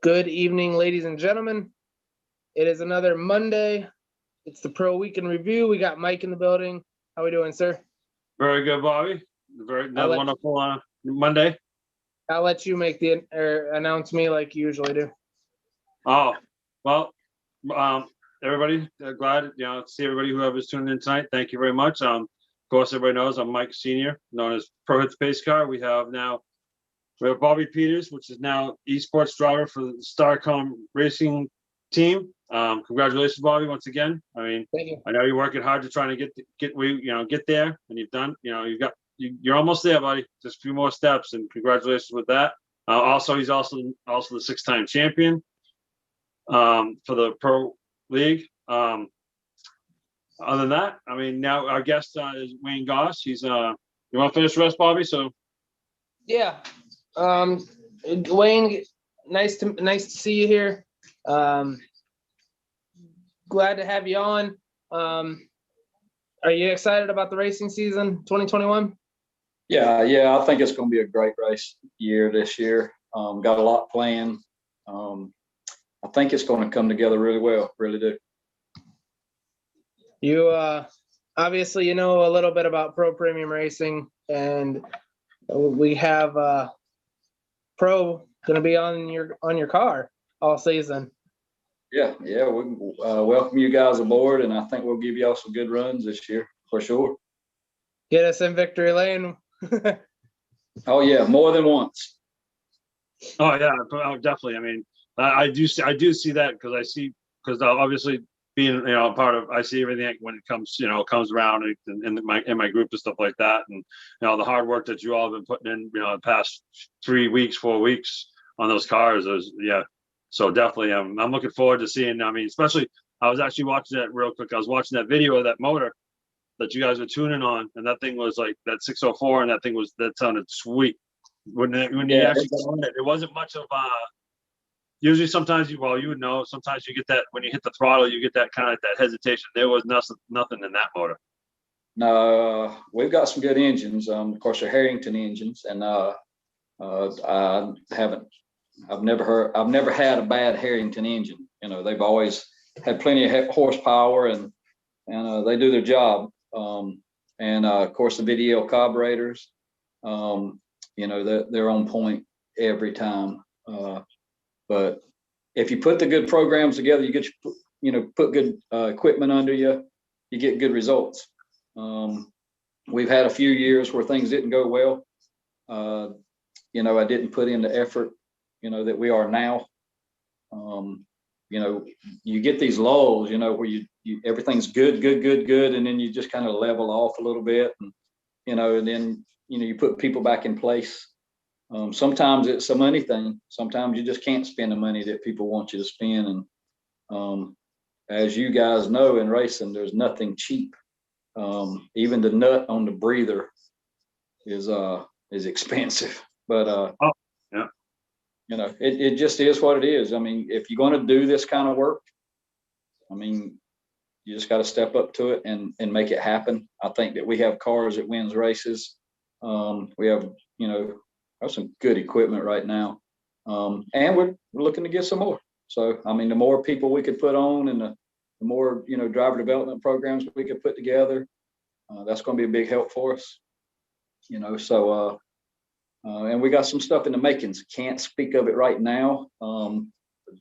Good evening, ladies and gentlemen. It is another Monday. It's the Pro Week in Review. We got Mike in the building. How we doing, sir? Very good, Bobby. Another wonderful Monday. I'll let you make announce me like you usually do. Oh, well, everybody, glad to see everybody whoever's tuning in tonight. Thank you very much. Of course, everybody knows I'm Mike Senior, known as Pro Hit Space Car. We have Bobby Peters, which is now esports driver for the Starcom Racing team. Congratulations, Bobby, once again. I mean, thank you. I know you're working hard to try to get there, and you've done. You're almost there, buddy. Just a few more steps, and congratulations with that. Also, he's also the 6-time champion for the Pro League. Other than that, I mean, now our guest is Wayne Goss. He's you want to finish the rest, Bobby? So yeah. Wayne, nice to see you here. Glad to have you on. Are you excited about the racing season 2021? Yeah, I think it's going to be a great race year this year. Got a lot planned. I think it's going to come together really well, really do. You obviously you know a little bit about Pro Premium Racing, and we have Pro going to be on your car all season. Yeah, we welcome you guys aboard, and I think we'll give y'all some good runs this year for sure. Get us in victory lane. Oh yeah, more than once. Oh yeah, definitely. I mean, I do see that because obviously being part of, I see everything when it comes around in my group and stuff like that, and the hard work that you all have been putting in the past 4 weeks on those cars. So definitely I'm looking forward to seeing. I mean, especially I was actually watching that real quick. I was watching that video of that motor that you guys were tuning on, and that thing was like that 604, and that sounded sweet. When you actually got on it, it wasn't much of usually sometimes you would know, sometimes you get that when you hit the throttle, you get that kind of that hesitation. There was nothing in that motor. No, we've got some good engines. Of course, they're Harrington engines, and I've never had a bad Harrington engine. They've always had plenty of horsepower, and they do their job. Of course, the VDL carburetors, they're on point every time. But if you put the good programs together, you get put good equipment under you, you get good results. We've had a few years where things didn't go well. I didn't put in the effort that we are now. You get these lulls, where you everything's good, and then you just kind of level off a little bit, and then you put people back in place. Sometimes it's a money thing. Sometimes you just can't spend the money that people want you to spend, and as you guys know, in racing, there's nothing cheap. Even the nut on the breather is expensive, but it just is what it is. I mean, if you're going to do this kind of work, I mean, you just got to step up to it and make it happen. I think that we have cars that wins races. We have, some good equipment right now. And we're looking to get some more. So, I mean, the more people we could put on, and the more, driver development programs we could put together, that's going to be a big help for us. And we got some stuff in the makings. Can't speak of it right now.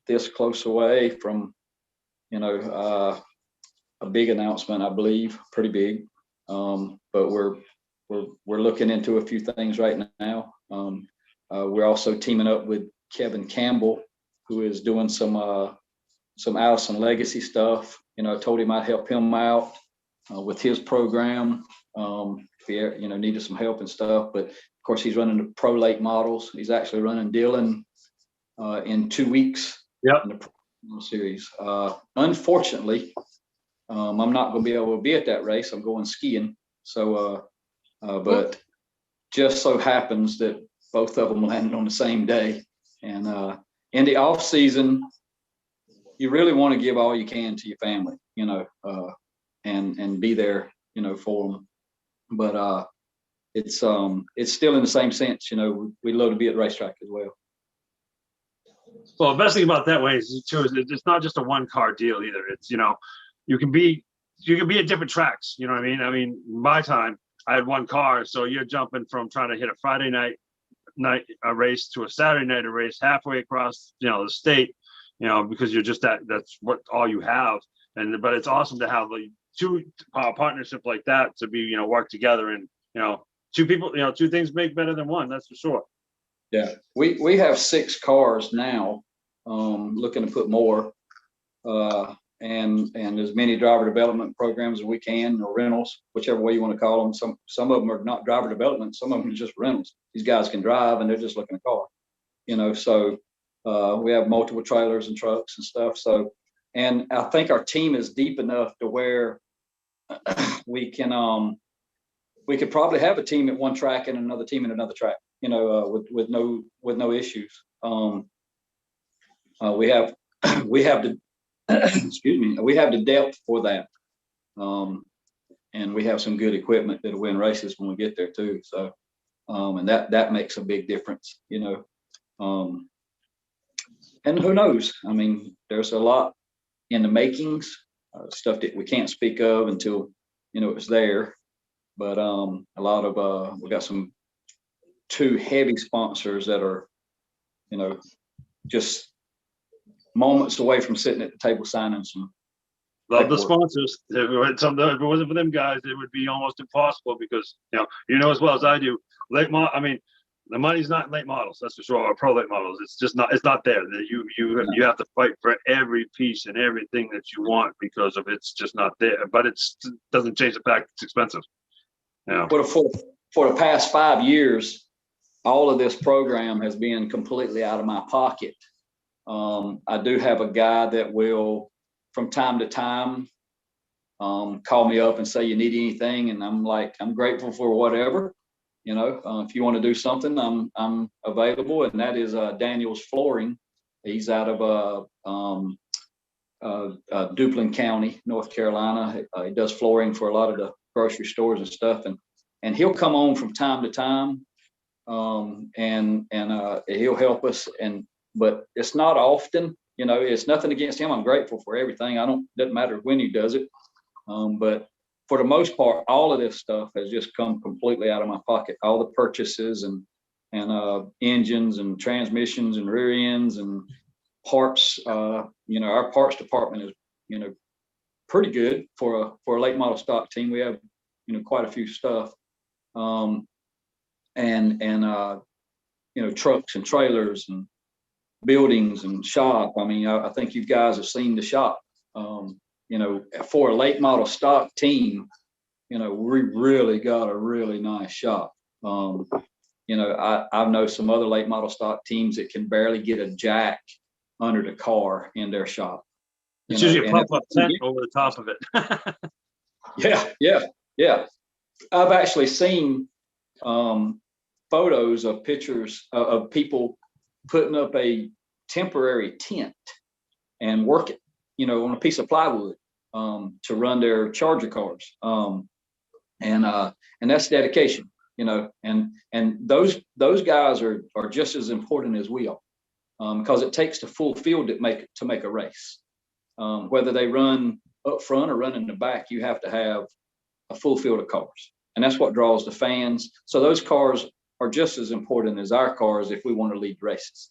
This close away from, a big announcement, I believe, pretty big. But we're looking into a few things right now. We're also teaming up with Kevin Campbell, who is doing some Allison Legacy stuff. I told him I'd help him out with his program. If he needed some help and stuff, but of course he's running the Pro Late models. He's actually running Dillon in 2 weeks. Yep. In the Pro Series. Unfortunately, I'm not going to be able to be at that race. I'm going skiing. So, but just so happens that both of them landed on the same day. And in the off season, you really want to give all you can to your family, and be there, for them. But it's still in the same sense, we'd love to be at the racetrack as well. Well, the best thing about that way is too is it's not just a one car deal either. It's you can be at different tracks. You know what I mean? I mean, my time I had one car, so you're jumping from trying to hit a Friday night a race to a Saturday night a race halfway across the state. Because you're just that's what all you have. But it's awesome to have like two partnership like that to be work together and two people two things make better than one. That's for sure. Yeah, we have 6 cars now, looking to put more, and as many driver development programs as we can, or rentals, whichever way you want to call them. Some of them are not driver development, some of them are just rentals. These guys can drive and they're just looking at a car, so we have multiple trailers and trucks and stuff. So, and I think our team is deep enough to where we could probably have a team at one track and another team at another track, with no issues. We have the excuse me, we have the depth for that, and we have some good equipment that'll win races when we get there too. So, and that makes a big difference, and who knows? I mean, there's a lot in the makings, stuff that we can't speak of until it's there. But a lot of we got 2 heavy sponsors that are just moments away from sitting at the table signing some. Love the sponsors. If it wasn't for them guys, it would be almost impossible because as well as I do. I mean, the money's not in late models, that's for sure, or pro late models. It's just not. It's not there. You have to fight for every piece and everything that you want because of it's just not there. But it doesn't change the fact it's expensive. Yeah. But for the past 5 years, all of this program has been completely out of my pocket. I do have a guy that will, from time to time, call me up and say, you need anything? And I'm like, I'm grateful for whatever, if you want to do something, I'm available. And that is Daniel's Flooring. He's out of Duplin County, North Carolina. He does flooring for a lot of the grocery stores and stuff. And he'll come on from time to time, and he'll help us. But it's not often, it's nothing against him. I'm grateful for everything. Doesn't matter when he does it. But for the most part, all of this stuff has just come completely out of my pocket. All the purchases and engines and transmissions and rear ends and parts. Our parts department is, pretty good for a late model stock team. We have, quite a few stuff, trucks and trailers and buildings and shop. I mean, I think you guys have seen the shop. For a late model stock team, we really got a really nice shop. I know some other late model stock teams that can barely get a jack under the car in their shop. It's usually a pop-up tent over the top of it. Yeah. I've actually seen photos of pictures of people putting up a temporary tent and working, on a piece of plywood to run their Charger cars. And that's dedication, and those guys are just as important as we are, because it takes the full field to make a race. Whether they run up front or run in the back, you have to have a full field of cars, and that's what draws the fans. So those cars are just as important as our cars if we want to lead races,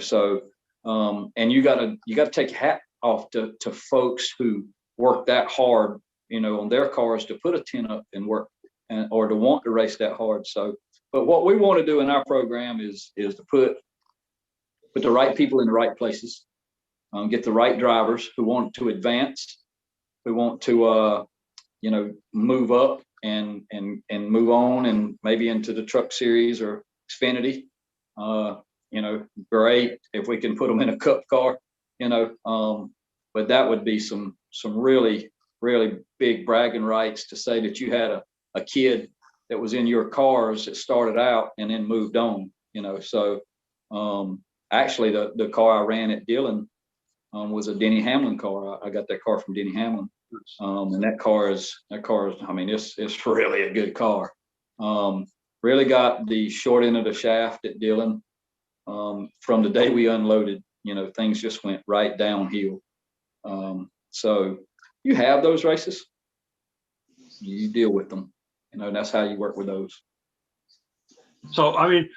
So, and you gotta take a hat off to folks who work that hard, on their cars to put a tent up and work, or to want to race that hard. So, but what we want to do in our program is to put the right people in the right places, get the right drivers who want to advance, who want to move up and move on and maybe into the truck series or Xfinity. Great if we can put them in a cup car, but that would be some really, really big bragging rights to say that you had a kid that was in your cars that started out and then moved on, So actually the car I ran at Dillon was a Denny Hamlin car. I got that car from Denny Hamlin. And that car is, I mean, it's really a good car. Really got the short end of the shaft at Dillon from the day we unloaded. things just went right downhill. So you have those races, you deal with them, and that's how you work with those. So, I mean,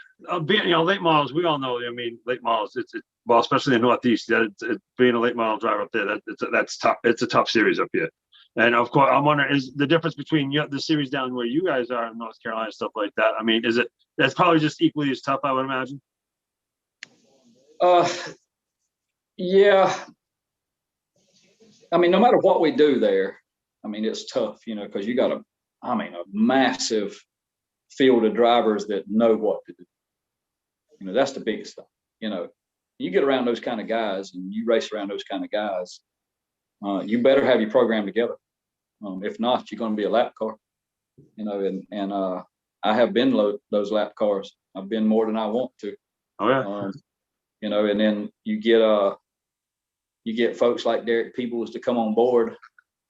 being, late models, we all know, I mean, late models, well, especially in the Northeast, being a late model driver up there, that's tough. It's a tough series up here. And of course, I'm wondering, is the difference between the series down where you guys are in North Carolina, stuff like that? I mean, that's probably just equally as tough, I would imagine? Yeah. I mean, no matter what we do there, I mean, it's tough, because you got a massive field of drivers that know what to do. That's the biggest thing. You get around those kind of guys and you race around those kind of guys, you better have your program together. If not, you're going to be a lap car. And I have been those lap cars. I've been more than I want to. Oh yeah. And then you get folks like Derek Peebles to come on board,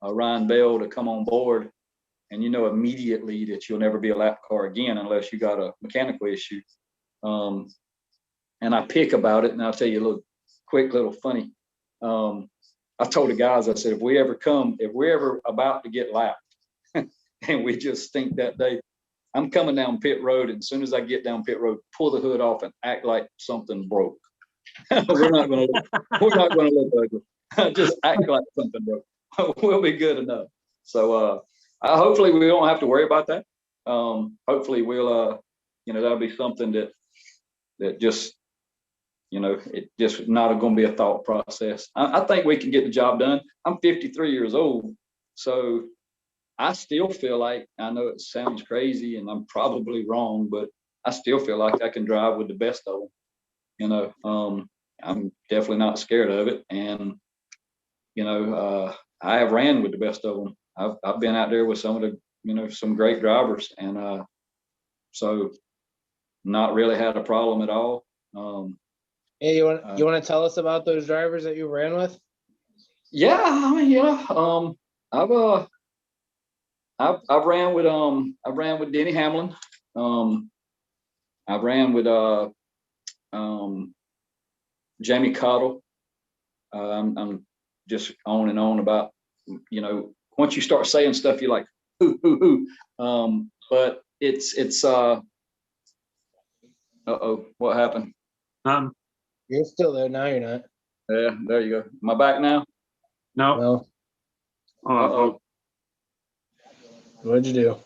Ryan Bell to come on board, and immediately that you'll never be a lap car again unless you got a mechanical issue. And I pick about it, and I'll tell you a little funny. I told the guys, I said, if we're ever about to get lapped and we just stink that day, I'm coming down pit road, and as soon as I get down pit road, pull the hood off and act like something broke. We're not going to look ugly. Just act like something broke. We'll be good enough. So hopefully we don't have to worry about that. Hopefully we'll that'll be something that just it just not going to be a thought process. I think we can get the job done. I'm 53 years old, so I still feel like, I know it sounds crazy and I'm probably wrong, but I still feel like I can drive with the best of them. I'm definitely not scared of it. And, I have ran with the best of them. I've been out there with some of the, some great drivers, and so not really had a problem at all. Hey, you want to tell us about those drivers that you ran with? Yeah, I mean, I've ran with Denny Hamlin. I ran with Jamie Cottle. I'm just on and on about, once you start saying stuff, you're like, hoo. But it's what happened? You're still there now. You're not. Yeah, there you go. Am I back now? No. Uh-oh. What'd you do?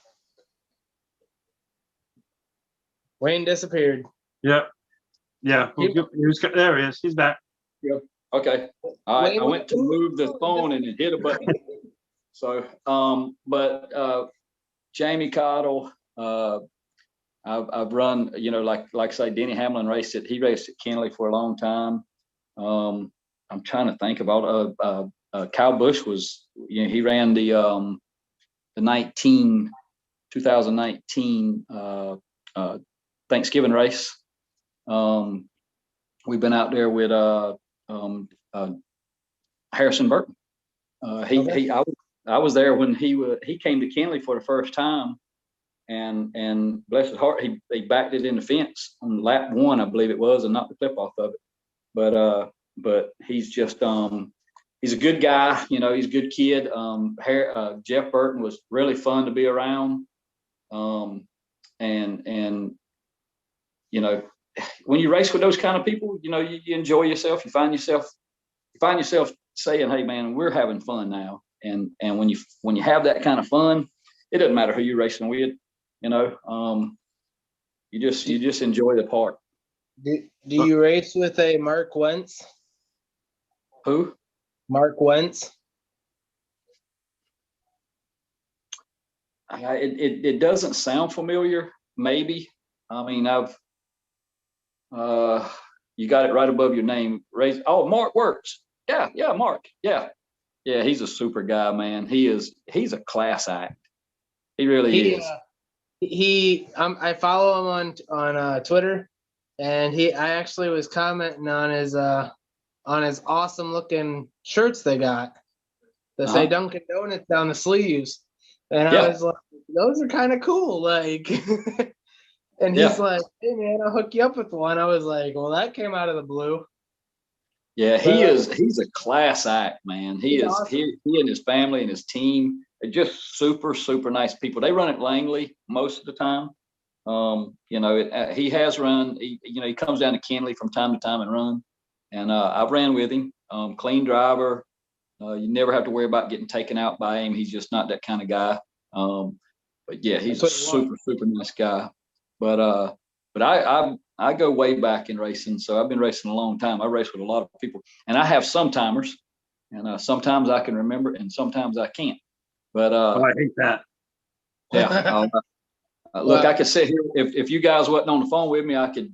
Wayne disappeared. Yep. Yeah. There he is. He's back. Yeah. Okay. All right. I went to move the phone and it hit a button. So, but Jamie Cottle, I've run, like say Denny Hamlin raced it. He raced at Kenley for a long time. I'm trying to think about Kyle Busch was, he ran the 2019 Thanksgiving race. We've been out there with Harrison Burton. I was there when he came to Kenley for the first time, and bless his heart, he backed it in the fence on lap 1, I believe it was, and knocked the clip off of it. But he's just he's a good guy, he's a good kid. Jeff Burton was really fun to be around. And when you race with those kind of people, you enjoy yourself. You find yourself saying, "Hey, man, we're having fun now." And when you have that kind of fun, it doesn't matter who you're racing with. You just enjoy the part. Do you race with a Mark Wentz? Who? Mark Wentz. It doesn't sound familiar. Maybe. I mean, you got it right above your name. Mark Works. Yeah, Mark. Yeah. He's a super guy, man. He's a class act. He really is. I follow him on Twitter, and I actually was commenting on his awesome looking shirts they got that say Dunkin' Donuts down the sleeves, and I was like, those are kind of cool, like. And he's like, "Hey man, I'll hook you up with one." I was like, "Well, that came out of the blue." Yeah, he's a class act, man. He's awesome. He and his family and his team are just super, super nice people. They run at Langley most of the time. He has run, he comes down to Kenley from time to time and run. And I've ran with him, clean driver. You never have to worry about getting taken out by him. He's just not that kind of guy. But yeah, he's a super, super nice guy. But I go way back in racing. So I've been racing a long time. I race with a lot of people, and I have some timers, and sometimes I can remember and sometimes I can't. But I hate that. Yeah. Look, I could sit here. If you guys wasn't on the phone with me, I could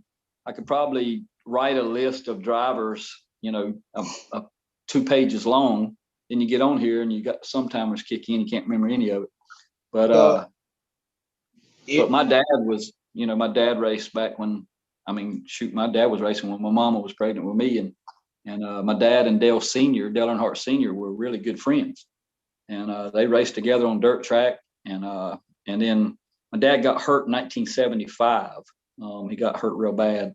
probably write a list of drivers, 2 pages long. Then you get on here and you got some timers kick in. You can't remember any of it. But my dad was, my dad raced back when, my dad was racing when my mama was pregnant with me, and my dad and Dale Earnhardt Sr. were really good friends, and they raced together on dirt track, and then my dad got hurt in 1975. He got hurt real bad.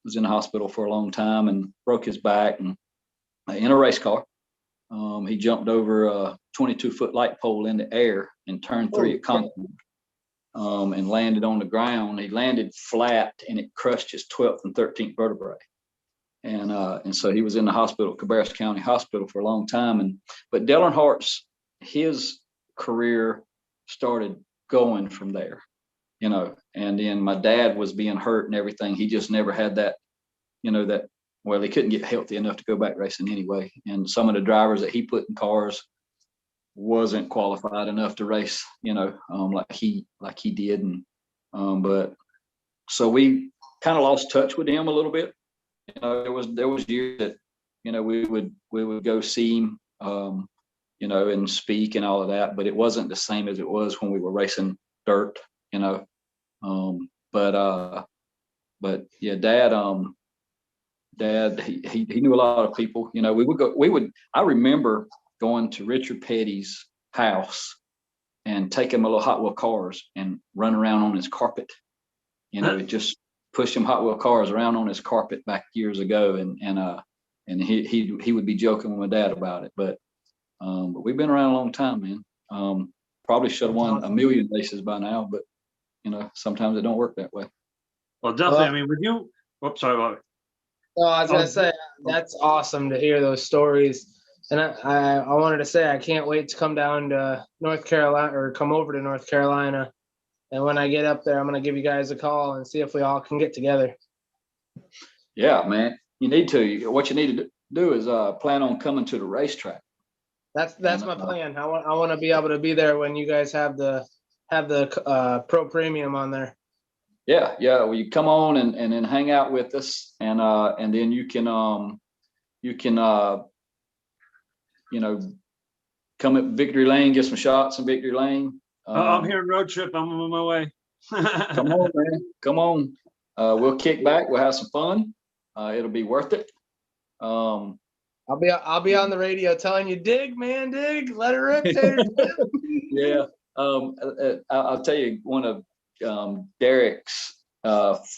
Was in the hospital for a long time and broke his back, and in a race car. He jumped over a 22-foot light pole in the air in turn 3 at Concord, and landed on the ground. He landed flat, and it crushed his 12th and 13th vertebrae. And so he was in the hospital, Cabarrus County Hospital, for a long time. But Dale Earnhardt's, his career started going from there, and then my dad was being hurt and everything. He just never had that, well, he couldn't get healthy enough to go back racing anyway. And some of the drivers that he put in cars wasn't qualified enough to race, like he did. And but so we kind of lost touch with him a little bit. There was years that, we would go see him, and speak and all of that, but it wasn't the same as it was when we were racing dirt, but yeah, Dad, he knew a lot of people. I remember going to Richard Petty's house and taking my little Hot Wheel cars and run around on his carpet, just push them Hot Wheel cars around on his carpet back years ago. And he would be joking with my dad about it, but we've been around a long time, man. Probably should have won a million races by now, but sometimes it don't work that way. Well, definitely. Would you? Oops, sorry, Bobby. No, I was gonna say that's awesome to hear those stories, and I wanted to say I can't wait to come down to North Carolina or come over to North Carolina, and when I get up there, I'm gonna give you guys a call and see if we all can get together. Yeah, man, you need to. What you need to do is plan on coming to the racetrack. That's my plan. I want to be able to be there when you guys have the Pro Premium on there. Yeah. Well, you come on and then hang out with us, and then you can come at Victory Lane, get some shots in Victory Lane. I'm here on road trip. I'm on my way. Come on, man. Come on. We'll kick back. We'll have some fun. It'll be worth it. I'll be on the radio telling you, dig, man, dig, let it rip, Tater. Yeah. I'll tell you one of Derek's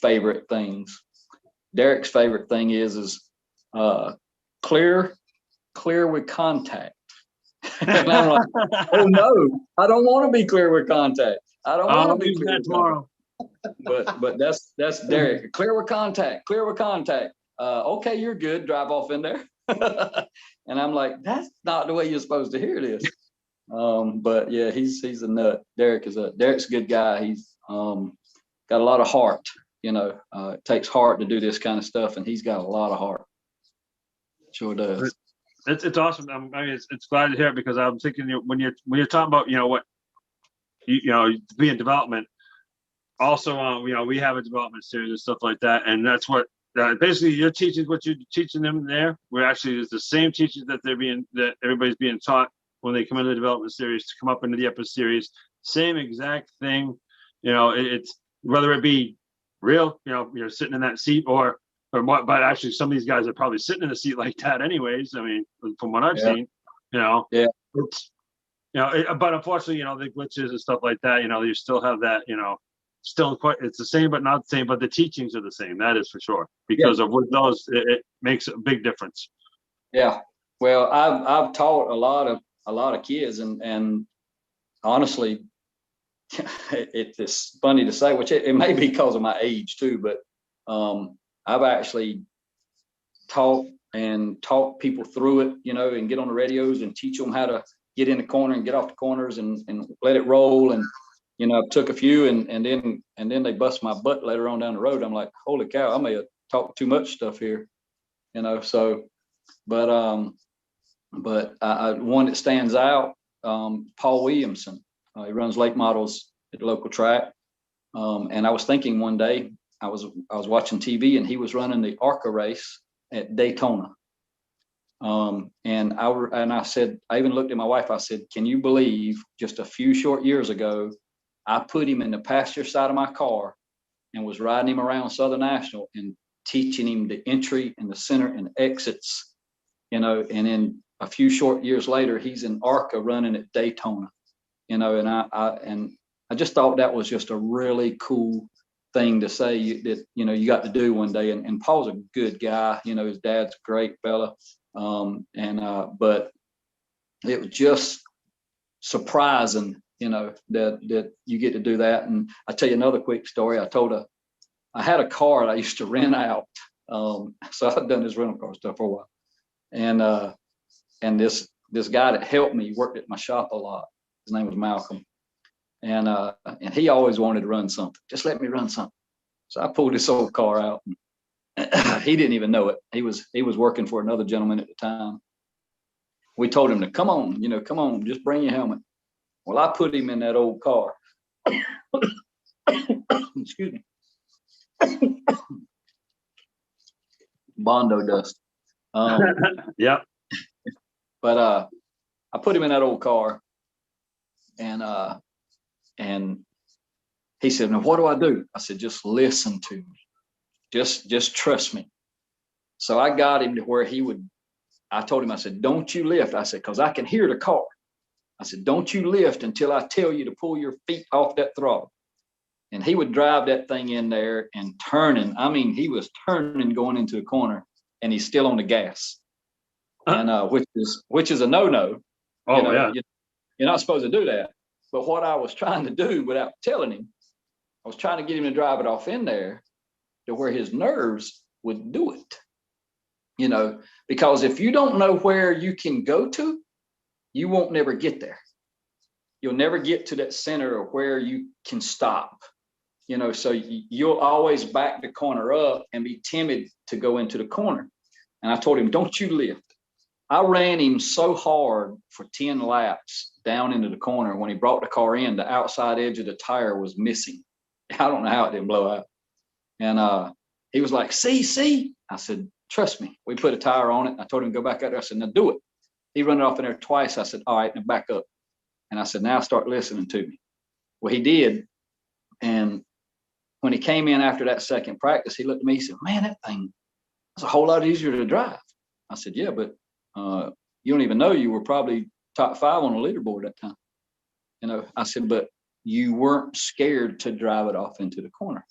favorite things. Derek's favorite thing is clear with contact. And I'm like, oh no, I don't want to be clear with contact. I don't want to be clear with tomorrow. But that's Derek. Clear with contact. Okay, you're good. Drive off in there. And I'm like, that's not the way you're supposed to hear this. But yeah, he's a nut. Derek's a good guy. He's got a lot of heart. It takes heart to do this kind of stuff, and he's got a lot of heart. Sure does. It's awesome. It's glad to hear it, because I'm thinking when you're talking about what be in development. Also, we have a development series and stuff like that, and that's what basically you're teaching. What you're teaching them there, we're actually is the same teaching that everybody's being taught when they come into the development series to come up into the upper series. Same exact thing. It's whether it be real, you're sitting in that seat or what, but actually some of these guys are probably sitting in a seat like that anyways. From what I've seen, it's, but unfortunately, the glitches and stuff like that, you still have that, still quite, it's the same, but not the same, but the teachings are the same. That is for sure. Because of what those, it makes a big difference. Yeah. Well, I've taught a lot of kids, and honestly, it's funny to say, which it may be because of my age too, but I've actually talk people through it, and get on the radios and teach them how to get in the corner and get off the corners and let it roll. And I took a few, and then they bust my butt later on down the road. I'm like, holy cow, I may have talked too much stuff here, So, but one that stands out, Paul Williamson. He runs late models at the local track. And I was thinking one day, I was watching TV, and he was running the ARCA race at Daytona. And I said, I even looked at my wife, I said, can you believe just a few short years ago, I put him in the passenger side of my car and was riding him around Southern National and teaching him the entry and the center and the exits, and then a few short years later, he's in ARCA running at Daytona, and I just thought that was just a really cool thing to say that, you got to do one day. And Paul's a good guy, his dad's a great fella. But it was just surprising, that you get to do that. And I tell you another quick story. I had a car that I used to rent out. So I've done this rental car stuff for a while. And this guy that helped me worked at my shop a lot. His name was Malcolm. And he always wanted to run something. Just let me run something. So I pulled this old car out. He didn't even know it. He was working for another gentleman at the time. We told him to come on, just bring your helmet. Well, I put him in that old car. Excuse me. Bondo dust. Yeah. But I put him in that old car, and he said, now what do I do? I said, just listen to me. Just trust me. So I got him to where I told him, I said, don't you lift. I said, because I can hear the car. I said, don't you lift until I tell you to pull your feet off that throttle. And he would drive that thing in there and turning. I mean, he was turning going into the corner, and he's still on the gas. And which is a no-no. Oh, yeah. You're not supposed to do that. But what I was trying to do without telling him, I was trying to get him to drive it off in there to where his nerves would do it. Because if you don't know where you can go to, you won't never get there. You'll never get to that center of where you can stop. So you'll always back the corner up and be timid to go into the corner. And I told him, don't you lift. I ran him so hard for 10 laps down into the corner. When he brought the car in, the outside edge of the tire was missing. I don't know how it didn't blow out. And he was like, see? I said, trust me. We put a tire on it. I told him to go back out there. I said, now do it. He run it off in there twice. I said, all right, now back up. And I said, now start listening to me. Well, he did. And when he came in after that second practice, he looked at me, he said, man, that thing was a whole lot easier to drive. I said, yeah, but you don't even know you were probably top 5 on the leaderboard that time. I said, but you weren't scared to drive it off into the corner.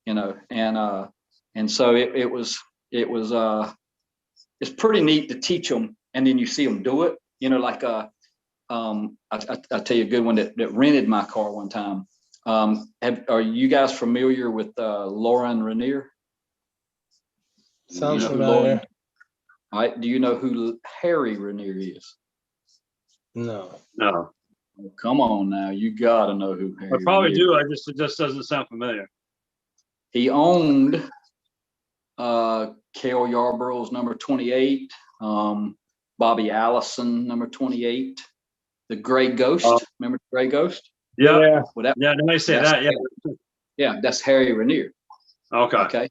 And so it was it's pretty neat to teach them, and then you see them do it. Like I tell you a good one that rented my car one time. Are you guys familiar with Lauren Rainier? Sounds familiar. All right. Do you know who Harry Rainier is? No. No. Oh, come on now, you gotta know who Harry. I probably Rainier do. It just doesn't sound familiar. He owned Cale Yarborough's number 28, Bobby Allison number 28, the Gray Ghost. Remember the Gray Ghost? Yeah. Well, They say that. Yeah. Yeah, that's Harry Rainier. Okay.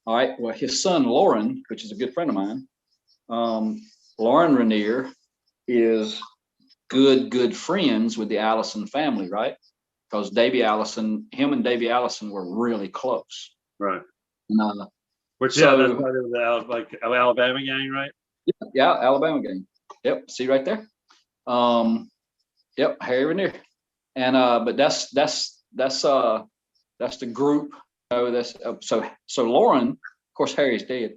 All right. Well, his son Lauren, which is a good friend of mine, Lauren Rainier is good friends with the Allison family, right? Because him and Davy Allison were really close. Right. That's part of the Alabama gang, right? Yeah, Alabama gang. Yep. See right there. Yep, Harry Rainier. And but that's the group. So Lauren, of course, Harry's dead.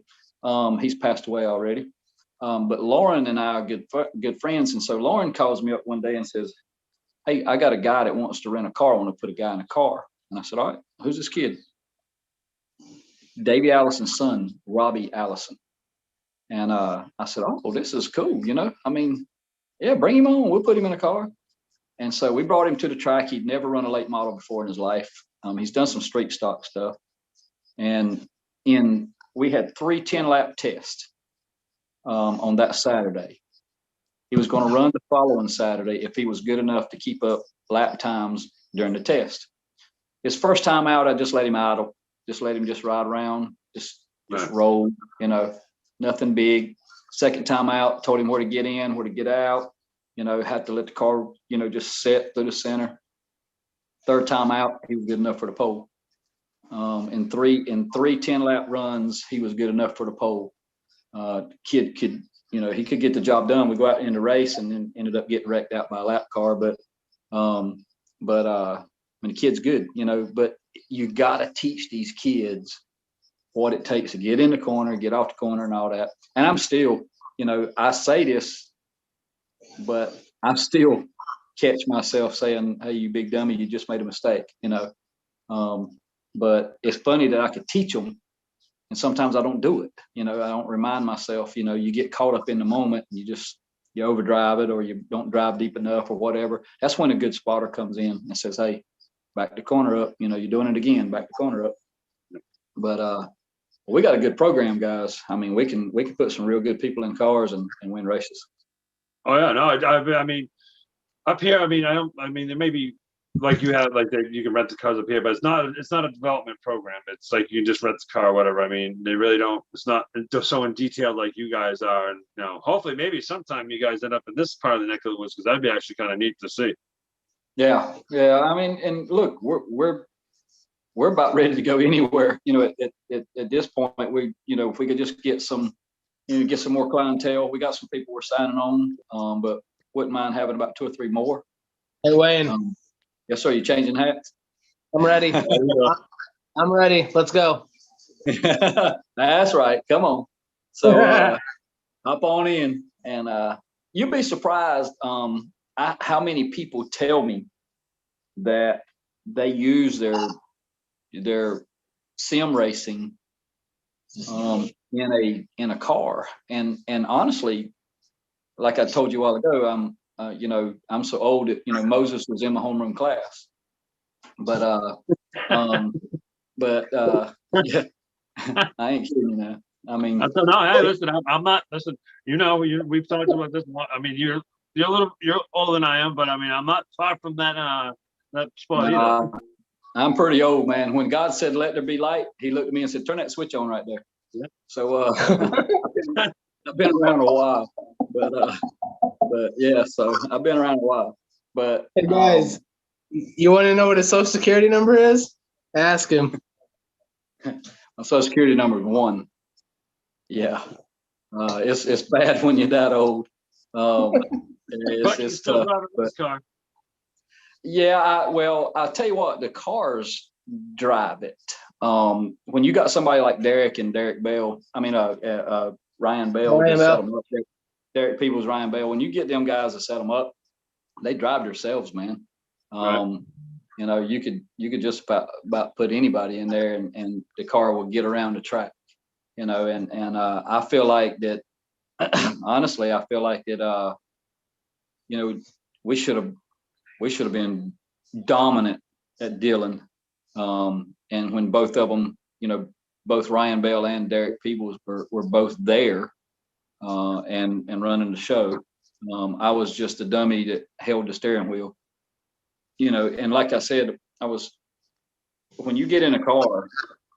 He's passed away already. But Lauren and I are good friends. And so Lauren calls me up one day and says, hey, I got a guy that wants to rent a car. I want to put a guy in a car. And I said, all right, who's this kid? Davey Allison's son, Robbie Allison. And I said, oh, this is cool. I mean, yeah, bring him on. We'll put him in a car. And so we brought him to the track. He'd never run a late model before in his life. He's done some street stock stuff. And we had 3 10-lap tests on that Saturday. He was going to run the following Saturday if he was good enough to keep up lap times during the test. His first time out, I just let him idle, just let him just ride around, just roll, nothing big. Second time out, told him where to get in, where to get out, had to let the car, just set through the center. Third time out, he was good enough for the pole. In three 10-lap runs, he was good enough for the pole. Kid could, he could get the job done. We go out in the race and then ended up getting wrecked out by a lap car. But the kid's good, but you got to teach these kids what it takes to get in the corner, get off the corner and all that. And I'm still, I say this, but I'm still catch myself saying, hey, you big dummy, you just made a mistake, but it's funny that I could teach them. And sometimes I don't do it. I don't remind myself, you get caught up in the moment and you overdrive it or you don't drive deep enough or whatever. That's when a good spotter comes in and says, hey, back the corner up, you're doing it again, back the corner up. But we got a good program, guys. I mean, we can put some real good people in cars and win races. Oh yeah, no, I mean, up here, there may be like you have you can rent the cars up here, but it's not a development program. It's like you can just rent the car or whatever. I mean, they really don't, it's not so in detail like you guys are. And hopefully maybe sometime you guys end up in this part of the neck of the woods, because that'd be actually kind of neat to see. Yeah. I mean, and look, we're about ready to go anywhere. At this point, we, if we could just get some more clientele. We got some people we're signing on, but wouldn't mind having about 2 or 3 more. Hey, Wayne. Yes, sir. You changing hats? I'm ready. I'm ready. Let's go. That's right. Come on. So hop on in, and you'll be surprised how many people tell me that they use their sim racing in a car, and honestly, like I told you a while ago, I'm so old that Moses was in my homeroom class, but yeah, I ain't kidding you now. I mean, no, hey, listen, I'm not. Listen, we've talked about this. I mean, you're older than I am, but I mean, I'm not far from that spot either. I'm pretty old, man. When God said, "Let there be light," He looked at me and said, "Turn that switch on right there." Yeah. So I've been around a while, but yeah, so I've been around a while. But hey guys, you want to know what his social security number is? Ask him. My social security number is 1. Yeah, it's bad when you're that old. It's tough. But, yeah, I'll tell you what, the cars drive it. When you got somebody like Derek and Derek Bell, Ryan Bell, Derek Peoples, Ryan Bell, when you get them guys to set them up, they drive themselves, man. Right. You could just about put anybody in there and the car will get around the track, and I feel like that, honestly, I feel like that, we should have been dominant at Dillon. And when both of them, both Ryan Bell and Derek Peoples were both there and running the show, I was just a dummy that held the steering wheel. And like I said, when you get in a car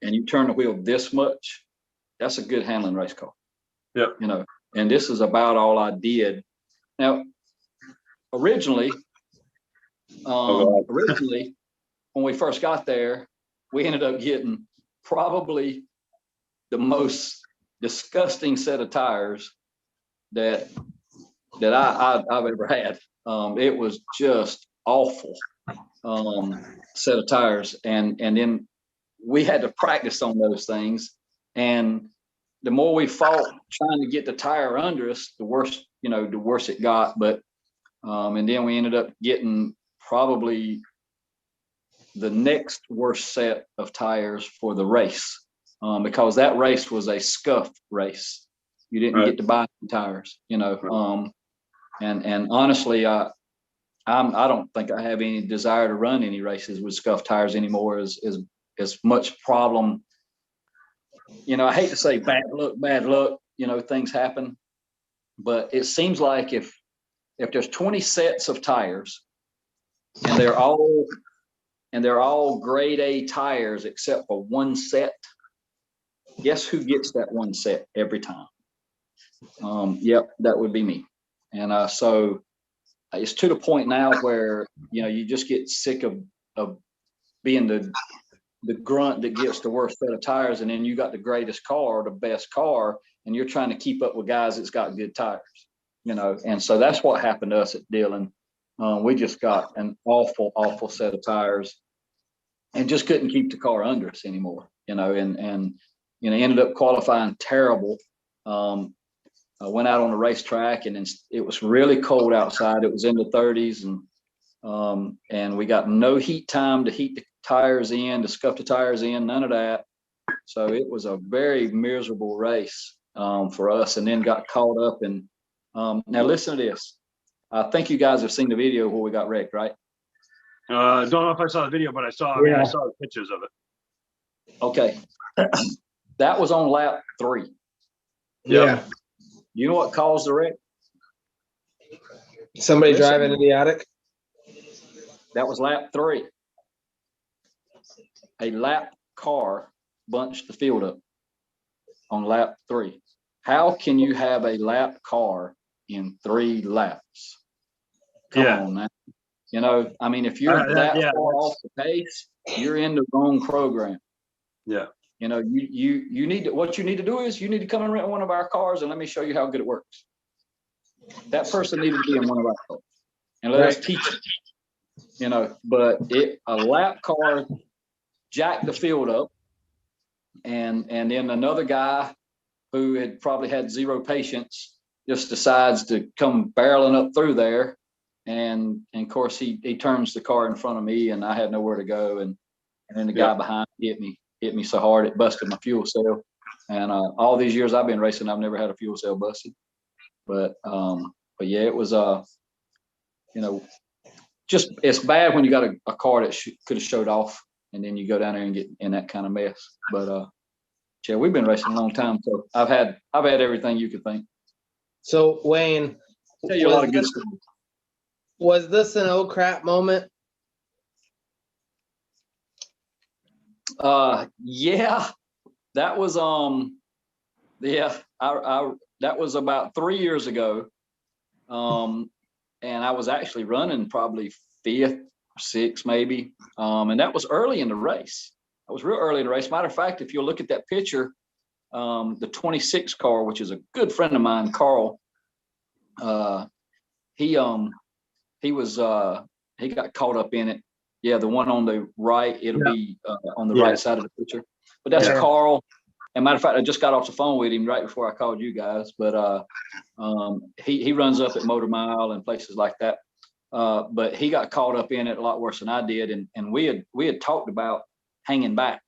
and you turn the wheel this much, that's a good handling race car. Yep. And this is about all I did. Now, originally, when we first got there, we ended up getting probably the most disgusting set of tires that I've ever had. It was just awful set of tires, and then we had to practice on those things, and the more we fought trying to get the tire under us, the worse, the worse it got. But and then we ended up getting probably the next worst set of tires for the race, because that race was a scuff race. You didn't get to buy tires, and honestly, I don't think I have any desire to run any races with scuff tires anymore. As much problem, I hate to say bad luck, things happen, but it seems like if there's 20 sets of tires and they're all grade A tires except for one set, guess who gets that one set every time? Yep, that would be me. And so it's to the point now where you just get sick of being the grunt that gets the worst set of tires, and then you got the greatest car, the best car, and you're trying to keep up with guys that's got good tires, and so that's what happened to us at Dillon. We just got an awful set of tires and just couldn't keep the car under us anymore, and ended up qualifying terrible. I went out on the racetrack, and it was really cold outside. It was in the 30s, and we got no heat time to heat the tires in, to scuff the tires in, none of that. So it was a very miserable race for us, and then got caught up. And now listen to this. I think you guys have seen the video where we got wrecked, right? Don't know if I saw the video, but I saw the pictures of it. Okay. That was on lap 3. Yeah. You know what caused the wreck? Somebody driving idiotic. That was lap 3. A lap car bunched the field up on lap 3. How can you have a lap car in 3 laps? Come on, man. If you're that far off the pace, you're in the wrong program. Yeah. You need to, what you need to do is you need to come and rent one of our cars and let me show you how good it works. That person needed to be in one of our cars and let us teach it. But a lap car jacked the field up, and then another guy who had probably had zero patience just decides to come barreling up through there, and of course he turns the car in front of me, and I had nowhere to go, and then the guy behind hit me so hard it busted my fuel cell. And all these years I've been racing, I've never had a fuel cell busted. But yeah, it was just, it's bad when you got a car that could have showed off, and then you go down there and get in that kind of mess. But yeah, we've been racing a long time, so I've had everything you could think. So Wayne, I'll tell you a lot of good stuff. Was this an oh crap moment? Yeah, that was that was about 3 years ago. And I was actually running probably 5th or 6th maybe. And that was early in the race. I was real early in the race. Matter of fact, if you look at that picture, the 26 car, which is a good friend of mine, Carl, he got caught up in it. Yeah, the one on the right, it'll be on the right side of the picture. But that's Carl. And matter of fact, I just got off the phone with him right before I called you guys. But he runs up at Motor Mile and places like that. But he got caught up in it a lot worse than I did. And we had talked about hanging back,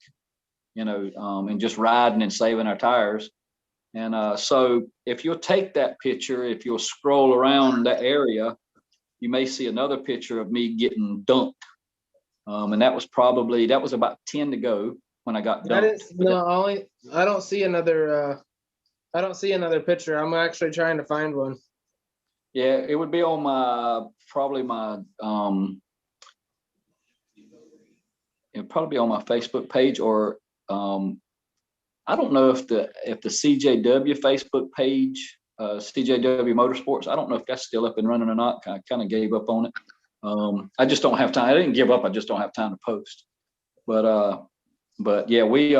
and just riding and saving our tires. And so if you'll take that picture, if you'll scroll around that area, you may see another picture of me getting dumped. And that was about 10 to go when I got dumped. I don't see another picture. I'm actually trying to find one. Yeah, it would be on probably on my Facebook page, or I don't know if the CJW Facebook page, CJW Motorsports, I don't know if that's still up and running or not. I kind of gave up on it. I just don't have time. I didn't give up. I just don't have time to post. But yeah, we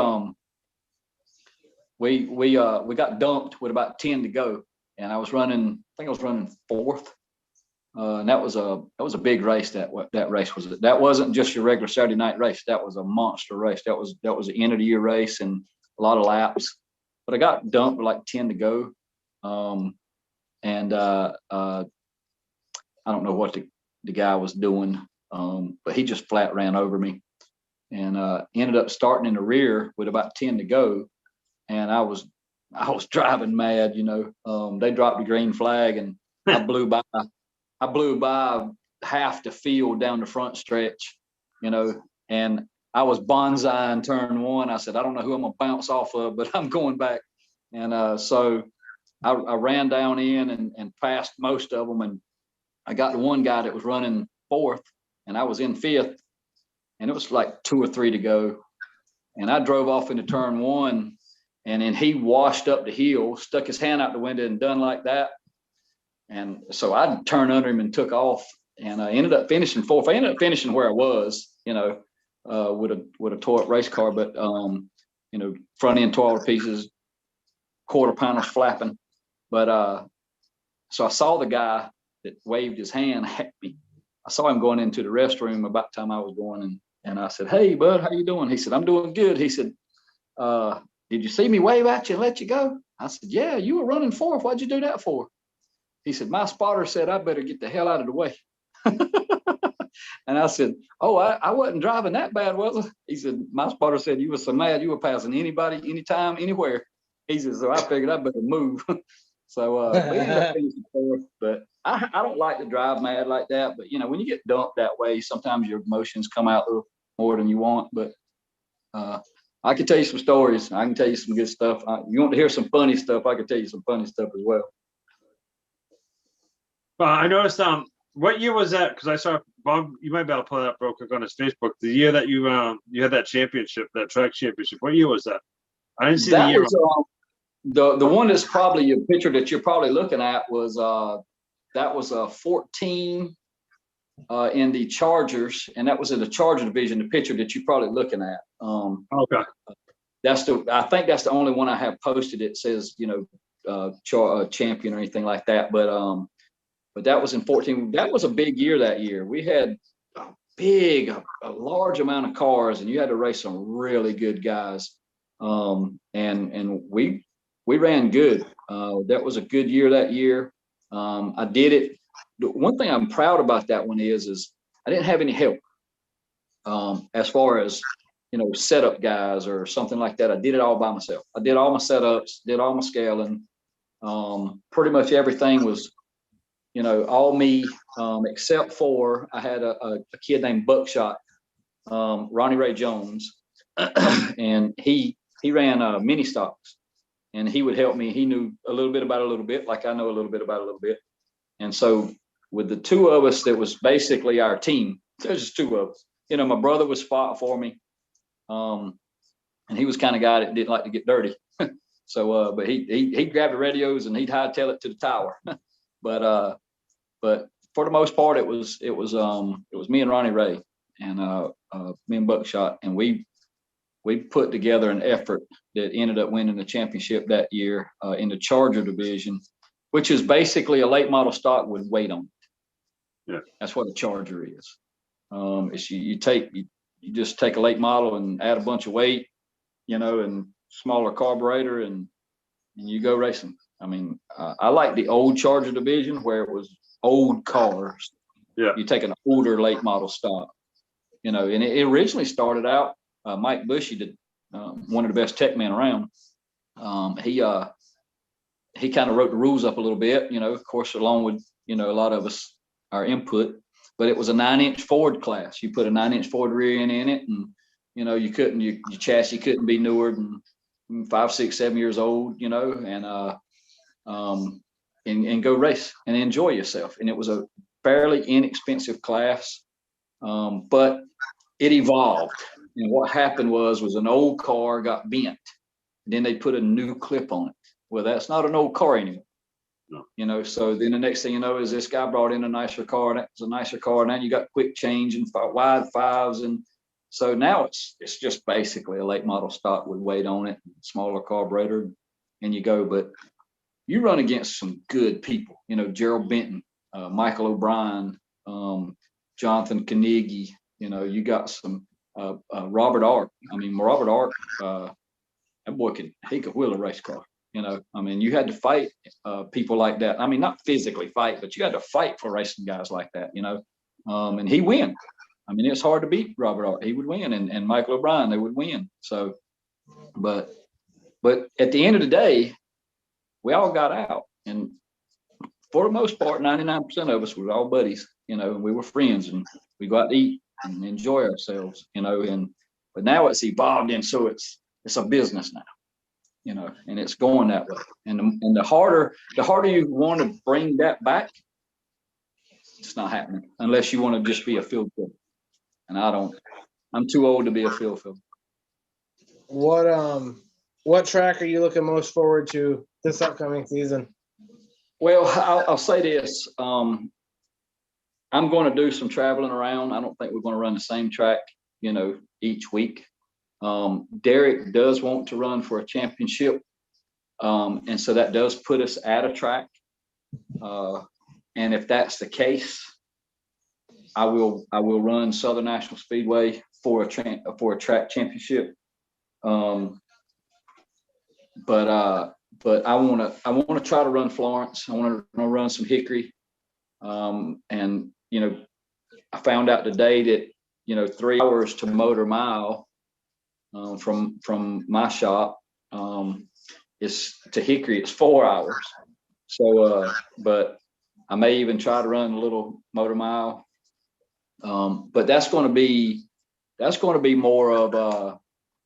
got dumped with about 10 to go, and I think I was running 4th. And that was a big race. That race was. That wasn't just your regular Saturday night race. That was a monster race. That was the end of the year race and a lot of laps. but I got dumped with like 10 to go. And I don't know what the guy was doing, but he just flat ran over me, and ended up starting in the rear with about 10 to go. And I was driving mad, they dropped the green flag, and I blew by half the field down the front stretch, and I was bonsai in turn one. I said, I don't know who I'm gonna bounce off of, but I'm going back. And so I ran down in and passed most of them, and I got the one guy that was running fourth, and I was in fifth, and it was like 2 or 3 to go. And I drove off into turn one, and then he washed up the hill, stuck his hand out the window and done like that. And so I turned under him and took off, and I ended up finishing fourth. I ended up finishing where I was, with a tore up race car, but front end tore all to pieces, quarter panels flapping. But so I saw the guy that waved his hand at me. I saw him going into the restroom about the time I was going, and I said, "Hey, bud, how you doing?" He said, "I'm doing good." He said, "Did you see me wave at you and let you go?" I said, "Yeah, you were running fourth. Why'd you do that for?" He said, "My spotter said I better get the hell out of the way." And I said, "Oh, I wasn't driving that bad, was I?" He said, "My spotter said you were so mad you were passing anybody, anytime, anywhere." He said, "So I figured I better move." So we ended up finishing fourth, but I don't like to drive mad like that. But when you get dumped that way, sometimes your emotions come out a little more than you want. But I can tell you some stories. I can tell you some good stuff. You want to hear some funny stuff? I can tell you some funny stuff as well. Well, I noticed. What year was that? Because I saw Bob. You might be able to pull that up real quick on his Facebook. The year that you had that championship, that track championship. What year was that? I didn't see that the year. The one that's probably your picture that you're probably looking at was that was a 14 in the Chargers, and that was in the Charger division. The picture that you're probably looking at. Okay. I think that's the only one I have posted. It says champion or anything like that, but that was in 14. That was a big year that year. We had a large amount of cars, and you had to race some really good guys. And we ran good. That was a good year that year. I did it. The one thing I'm proud about that one is I didn't have any help. As far as setup guys or something like that, I did it all by myself. I did all my setups, did all my scaling. Pretty much everything was all me, except for I had a kid named Buckshot, Ronnie Ray Jones, and he ran mini stocks, and he would help me. He knew a little bit about a little bit, like I know a little bit about a little bit. And so with the two of us, that was basically our team. There's just two of us. My brother was spot for me, and he was kind of guy that didn't like to get dirty. So, but he grabbed the radios and he'd hightail it to the tower. But for the most part, it was me and Ronnie Ray and me and Buckshot, and we put together an effort that ended up winning the championship that year in the Charger division, which is basically a late model stock with weight on it. Yeah, that's what a Charger is. It's you just take a late model and add a bunch of weight, and smaller carburetor, and you go racing. I mean, I like the old Charger division where it was old cars. Yeah, you take an older late model stock, and it originally started out. Mike Bushy did one of the best tech men around. He kind of wrote the rules up a little bit, of course, along with a lot of us, our input. But it was a 9-inch Ford class. You put a 9-inch Ford rear end in it, and you couldn't your chassis couldn't be newer than 5, 6, 7 years old, and go race and enjoy yourself. And it was a fairly inexpensive class, but it evolved. And what happened was an old car got bent. Then they put a new clip on it. Well, that's not an old car anymore. No. So then the next thing you know is this guy brought in a nicer car, and that was a nicer car. And now you got quick change and wide fives. And so now it's just basically a late model stock with weight on it, smaller carburetor, and you go. But you run against some good people, Gerald Benton, Michael O'Brien, Jonathan Carnegie, you got some Robert Ark. I mean, Robert Ark that boy he could wheel a race car. You know, I mean, you had to fight people like that. I mean, not physically fight, but you had to fight for racing guys like that, you know. And he win. I mean, it's hard to beat Robert Art. He would win, and Michael O'Brien, they would win. So, but at the end of the day, we all got out, and for the most part, 99% of us were all buddies. You know, and we were friends, and we go out to eat and enjoy ourselves. You know, but now it's evolved, and so it's a business now. You know, and it's going that way. And the harder you want to bring that back, it's not happening unless you want to just be a field fill. And I'm too old to be a field fill. What track are you looking most forward to this upcoming season? Well, I'll say this. I'm going to do some traveling around. I don't think we're going to run the same track, you know, each week. Derek does want to run for a championship. And so that does put us at a track. And if that's the case, I will run Southern National Speedway for a track championship. But I want to try to run Florence. I want to run some Hickory. And you know, I found out today that, you know, 3 hours to motor mile from my shop is to Hickory. It's 4 hours. So, but I may even try to run a little motor mile. But that's going to be more of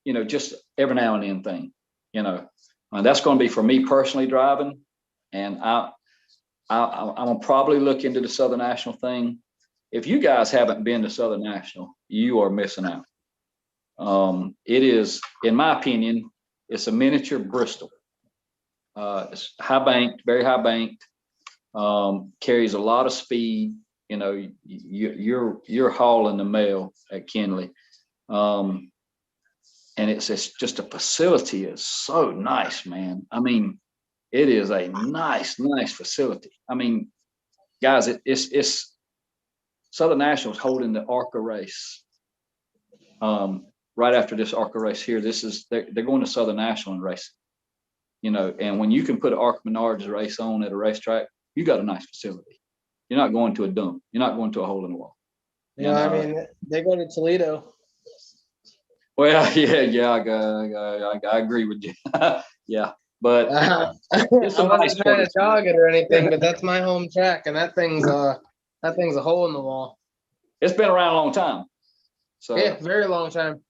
you know, just every now and then thing. You know, that's going to be for me personally driving, and I'm gonna probably look into the Southern National thing. If you guys haven't been to Southern National, you are missing out. It is, in my opinion, it's a miniature Bristol. It's high banked, very high banked, carries a lot of speed. You know, you're hauling the mail at Kinley. And it's just a facility is so nice, man. I mean, it is a nice facility. I mean, guys, it's Southern National is holding the ARCA race. Right after this ARCA race here, they're going to Southern National and racing. You know, and when you can put an ARCA Menards race on at a racetrack, you got a nice facility. You're not going to a dump. You're not going to a hole in the wall. Yeah, I mean, they go to Toledo. Well, yeah, I agree with you. Yeah, but I wasn't trying to dog it or anything, but that's my home track, and that thing's a hole in the wall. It's been around a long time. So yeah, very long time.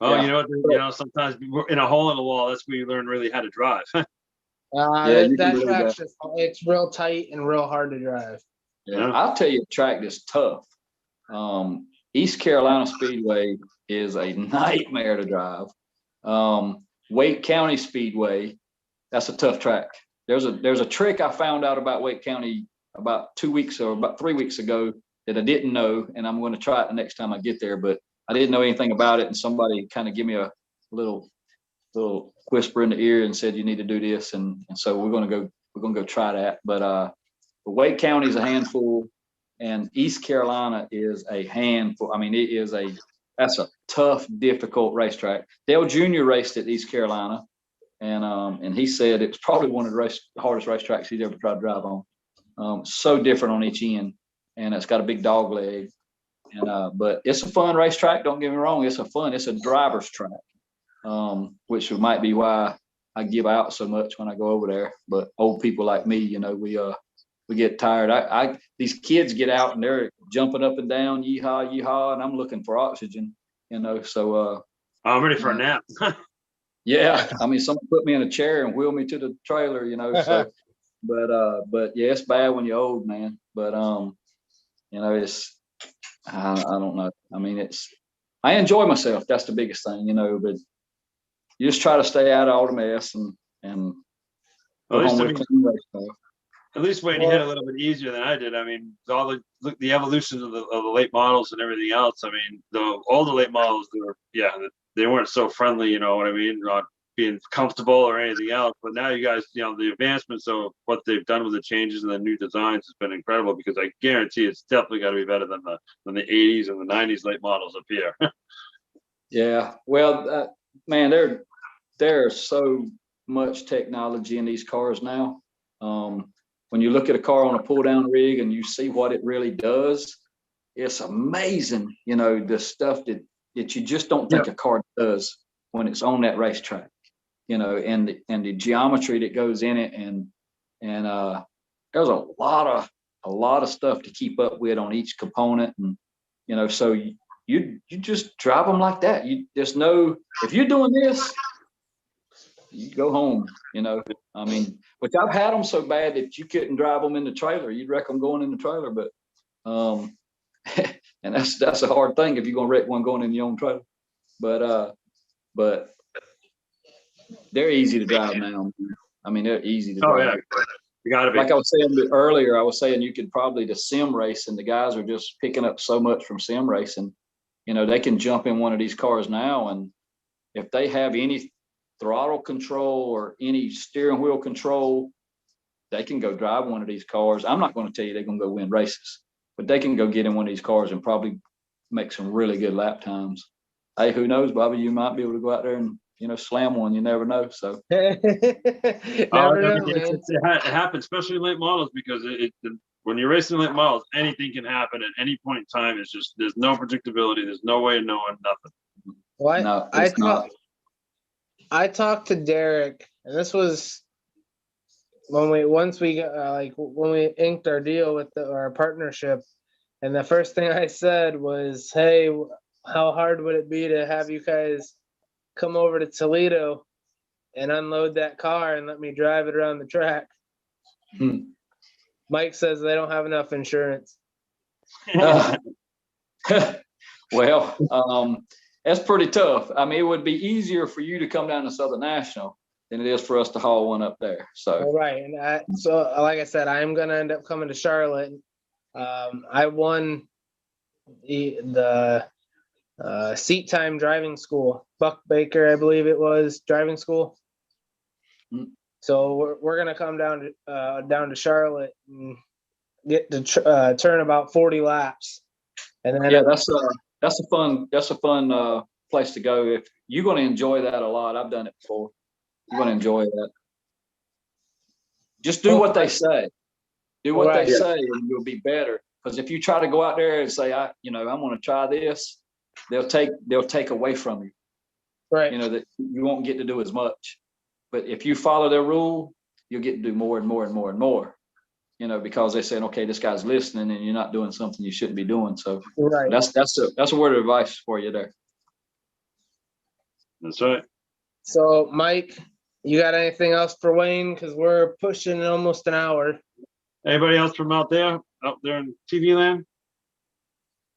Oh, yeah. You know what? You know, sometimes in a hole in the wall, that's where you learn really how to drive. That track's just, it's real tight and real hard to drive. Yeah, I'll tell you a track that's tough. East Carolina Speedway is a nightmare to drive. Wake County Speedway, that's a tough track. There's a trick I found out about Wake County about 2 weeks or about 3 weeks ago that I didn't know, and I'm going to try it the next time I get there. But I didn't know anything about it, and somebody kind of gave me a little whisper in the ear and said you need to do this, and so we're going to go try that. But Wake County is a handful, and East Carolina is a handful. I mean, that's a tough, difficult racetrack. Dale Jr. raced at East Carolina, and he said it was probably one of the hardest racetracks he's ever tried to drive on. So different on each end, and it's got a big dog leg. And but it's a fun racetrack. Don't get me wrong, it's a driver's track, which might be why I give out so much when I go over there. But old people like me, you know, we get tired. These kids get out and they're jumping up and down, yeehaw, yeehaw, and I'm looking for oxygen, you know. So I'm ready for a nap. Yeah, I mean, someone put me in a chair and wheel me to the trailer, you know. So, but yeah, it's bad when you're old, man. But you know, I don't know. I mean, I enjoy myself. That's the biggest thing, you know. But you just try to stay out of all the mess and go home with clean race stuff. At least Wayne hit a little bit easier than I did. I mean, all the evolution of the late models and everything else. I mean, all the late models, they weren't so friendly. You know what I mean? Not being comfortable or anything else. But now you guys, you know, the advancements of what they've done with the changes and the new designs has been incredible. Because I guarantee it's definitely got to be better than the 80s and the 90s late models up here. Yeah, well, man, there's so much technology in these cars now. When you look at a car on a pull down rig and you see what it really does, it's amazing, you know, the stuff that you just don't think a car does when it's on that racetrack, you know, and the geometry that goes in it, and there's a lot of stuff to keep up with on each component, and you know, so you just drive them like that. There's no, if you're doing this, you go home, you know. I mean, which I've had them so bad that you couldn't drive them in the trailer. You'd wreck them going in the trailer, but and that's a hard thing if you're gonna wreck one going in your own trailer. But they're easy to drive now. I mean, they're easy to drive. Yeah. You gotta be. Like I was saying earlier, I was saying you could probably the sim racing. The guys are just picking up so much from sim racing. You know, they can jump in one of these cars now, and if they have any throttle control or any steering wheel control, they can go drive one of these cars. I'm not going to tell you they're going to go win races, but they can go get in one of these cars and probably make some really good lap times. Hey, who knows, Bobby? You might be able to go out there and, you know, slam one. You never know. So Never know, man. It happens, especially in late models, because when you're racing late models, anything can happen at any point in time. It's just, there's no predictability. There's no way of knowing nothing. Well, no, it's not. I talked to Derek, and this was when we inked our deal with our partnership, and the first thing I said was, "Hey, how hard would it be to have you guys come over to Toledo and unload that car and let me drive it around the track?" Mike says they don't have enough insurance. Well, that's pretty tough. I mean, it would be easier for you to come down to Southern National than it is for us to haul one up there. So, all right. And so like I said, I am going to end up coming to Charlotte. I won the seat time driving school, Buck Baker, I believe it was, driving school. So we're going to come down to Charlotte and get to turn about 40 laps. And then yeah, that's a fun place to go. If you're going to enjoy that a lot, I've done it before. You're going to enjoy that. Just do what they say. Do what they say, and you'll be better. Because if you try to go out there and say, I'm going to try this, they'll take away from you. Right. You know, that you won't get to do as much. But if you follow their rule, you'll get to do more and more and more and more. You know, because they're saying, okay, this guy's listening, and you're not doing something you shouldn't be doing. So that's a word of advice for you there. That's right. So, Mike, you got anything else for Wayne? Because we're pushing almost an hour. Anybody else from out there in TV land,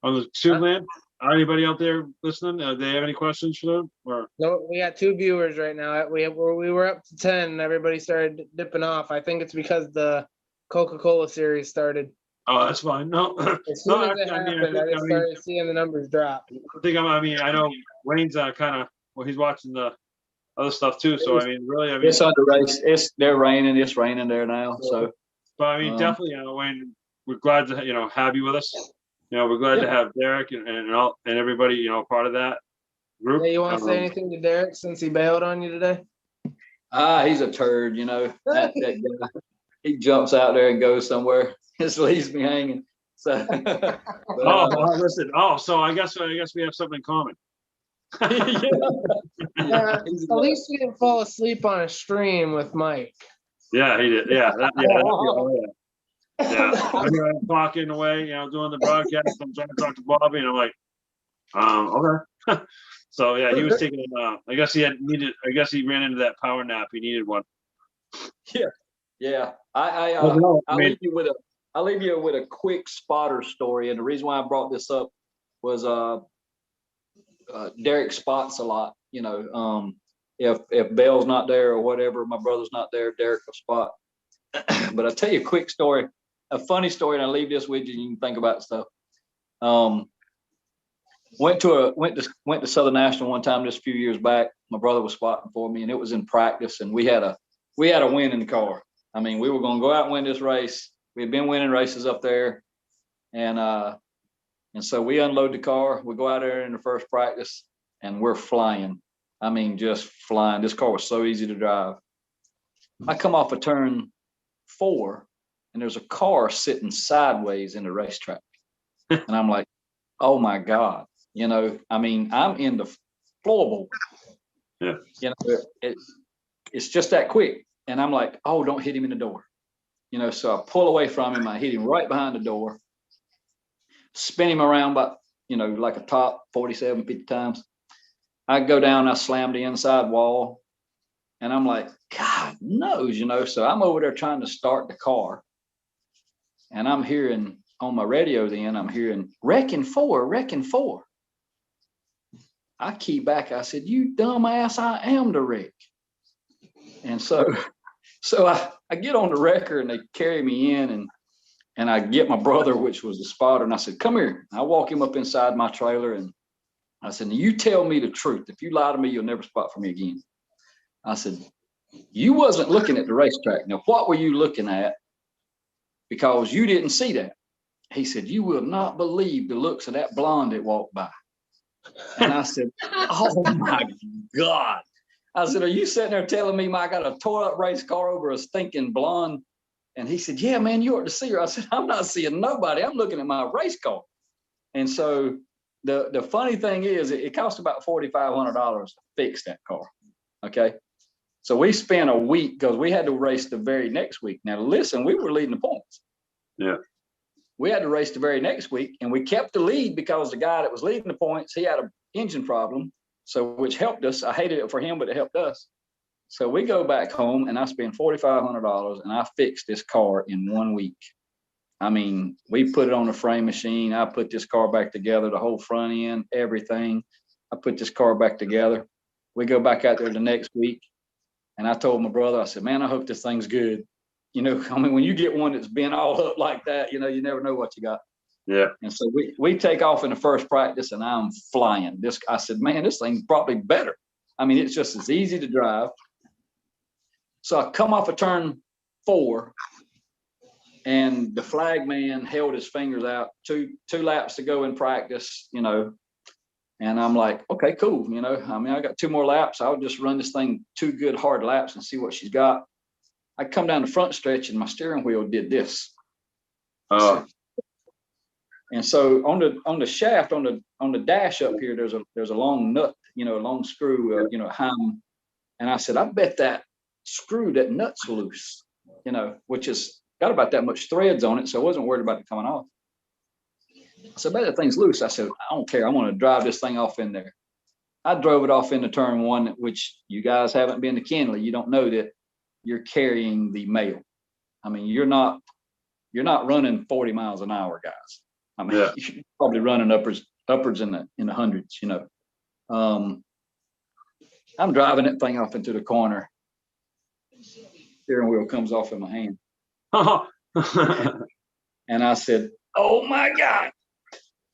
on the tube land? Anybody out there listening? Do they have any questions for them? Or no, we got 2 viewers right now. We were up to 10, and everybody started dipping off. I think it's because the Coca-Cola series started. Oh, that's fine. No, as soon as it happened, I started seeing the numbers drop. I know Wayne's kind of he's watching the other stuff too. So it's under race. They're raining. It's raining there now. So, but definitely, Wayne, we're glad to have you with us. We're glad to have Derek and everybody part of that group. Yeah, you want to say anything to Derek since he bailed on you today? He's a turd. That guy. He jumps out there and goes somewhere. Just leaves me hanging. So. Listen. So I guess we have something in common. At least you didn't fall asleep on a stream with Mike. Yeah, he did. Yeah. I'm talking away, doing the broadcast. I'm trying to talk to Bobby, and I'm like, okay. So yeah, he was taking. I guess he ran into that power nap. He needed one. Yeah. I'll leave you with a quick spotter story, and the reason why I brought this up was Derek spots a lot. If Bell's not there or whatever, my brother's not there, Derek will spot. But I'll tell you a quick story, a funny story, and I'll leave this with you. You can think about stuff. Went to Southern National one time just a few years back. My brother was spotting for me, and it was in practice, and we had a win in the car. I mean, we were going to go out and win this race. We had been winning races up there, and so we unload the car. We go out there in the first practice, and we're flying. I mean, just flying. This car was so easy to drive. I come off of turn 4, and there's a car sitting sideways in the racetrack. And I'm like, oh my God. You know, I mean, I'm in the floorboard. Yeah. You know, it's just that quick. And I'm like, oh, don't hit him in the door. You know, so I pull away from him. I hit him right behind the door, spin him around about, you know, like a top 47, 50 times. I go down, I slam the inside wall, and I'm like, God knows, you know. So I'm over there trying to start the car, and I'm hearing on my radio then, I'm hearing wrecking 4, wrecking 4. I key back, I said, you dumbass, I am the wreck. And so I get on the wrecker, and they carry me in, and I get my brother, which was the spotter, and I said, come here. I walk him up inside my trailer, and I said, you tell me the truth. If you lie to me, you'll never spot for me again. I said, you wasn't looking at the racetrack. Now, what were you looking at? Because you didn't see that. He said, you will not believe the looks of that blonde that walked by. And I said, oh my God. I said, are you sitting there telling me I got a tore up race car over a stinking blonde? And he said, yeah, man, you ought to see her. I said, I'm not seeing nobody. I'm looking at my race car. And so the funny thing is, it cost about $4,500 to fix that car. Okay. So we spent a week because we had to race the very next week. Now, listen, we were leading the points. Yeah. We had to race the very next week, and we kept the lead because the guy that was leading the points, he had an engine problem. So, which helped us. I hated it for him, but it helped us. So we go back home, and I spend $4,500, and I fixed this car in 1 week. I mean, we put it on a frame machine. I put this car back together, the whole front end, everything. I put this car back together. We go back out there the next week, and I told my brother, I said, man, I hope this thing's good. You know, I mean, when you get one that's been all up like that, you know, you never know what you got. Yeah. And so we take off in the first practice, and I'm flying. I said, man, this thing's probably better. I mean, it's just as easy to drive. So I come off of turn 4, and the flag man held his fingers out, two laps to go in practice, you know. And I'm like, okay, cool. You know, I mean, I got 2 more laps. I'll just run this thing 2 good hard laps and see what she's got. I come down the front stretch, and my steering wheel did this. And so on the shaft, on the dash up here, there's a long nut, you know, a long screw, you know, ham. And I said, I bet that nut's loose, you know, which is got about that much threads on it. So I wasn't worried about it coming off. So I bet that thing's loose. I said, I don't care. I want to drive this thing off in there. I drove it off into turn 1, which you guys haven't been to Kenley. You don't know that you're carrying the mail. I mean, you're not running 40 miles an hour, guys. I mean, yeah. You're probably running upwards in the hundreds, you know. I'm driving that thing off into the corner. Steering wheel comes off in my hand. And I said, oh my God.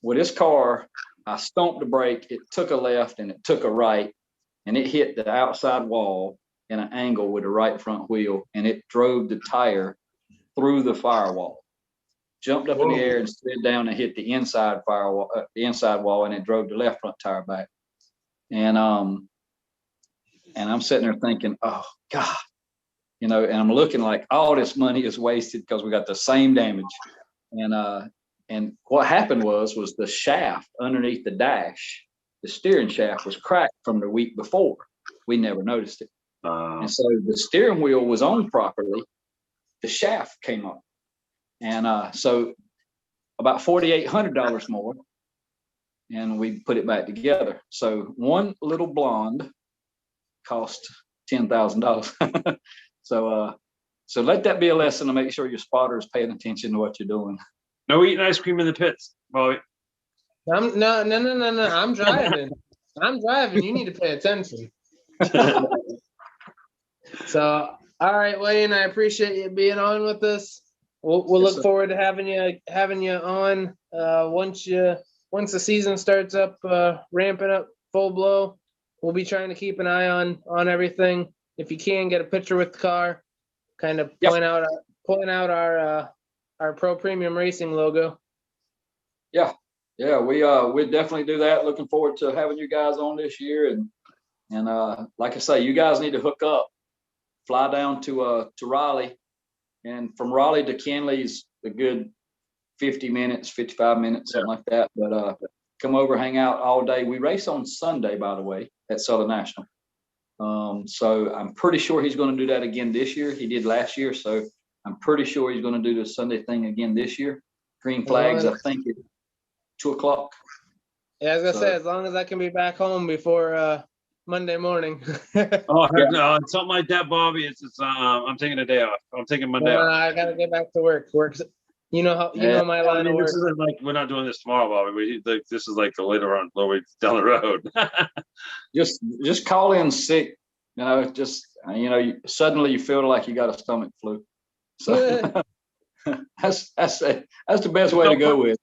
Well, this car, I stomped the brake, it took a left and it took a right, and it hit the outside wall in an angle with the right front wheel, and it drove the tire through the firewall. Jumped up in the air and slid down and hit the inside firewall, and it drove the left front tire back. And I'm sitting there thinking, oh God, you know, and I'm looking like all this money is wasted because we got the same damage. And what happened was the shaft underneath the dash, the steering shaft was cracked from the week before. We never noticed it. And so the steering wheel was on properly. The shaft came off. And so about $4,800 more, and we put it back together. So one little blonde cost $10,000. So let that be a lesson to make sure your spotter is paying attention to what you're doing. No eating ice cream in the pits, boy. No. I'm driving. You need to pay attention. So, all right, Wayne, I appreciate you being on with us. We'll look forward to having you on once the season starts up, ramping up full blow. We'll be trying to keep an eye on everything. If you can, get a picture with the car, kind of point out our Pro Premium Racing logo. Yeah, we'll definitely do that. Looking forward to having you guys on this year, and And like I say, you guys need to hook up, fly down to Raleigh, and from Raleigh to Kenley is a good 50 minutes, 55 minutes, something like that. But come over, hang out all day. We race on Sunday, by the way, at Southern National. So I'm pretty sure he's going to do that again this year. He did last year, so I'm pretty sure he's going to do the Sunday thing again this year. Green flags, I think, at 2:00. Yeah, I was gonna say, as long as I can be back home before Monday morning. Oh, something like that, Bobby. I'm taking a day off. I'm taking Monday off. I gotta get back to work. Works. You know my line of work. This isn't like we're not doing this tomorrow, Bobby. This is like the later on, way down the road. Just call in sick. Suddenly you feel like you got a stomach flu. So that's the best way to go with.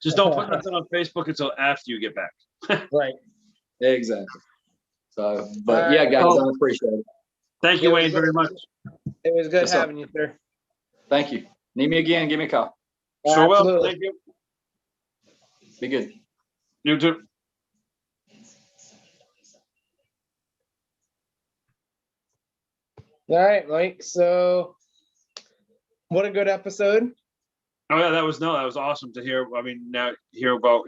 Just don't put nothing on Facebook until after you get back. Right. Exactly. So, but yeah, guys, I appreciate it. Thank you, Wayne, very much. It was good having you, sir. Thank you. Need me again, give me a call. Sure will. Thank you. Be good. You too. All right, Mike. So, what a good episode. Oh yeah, that was awesome to hear. I mean, now hear about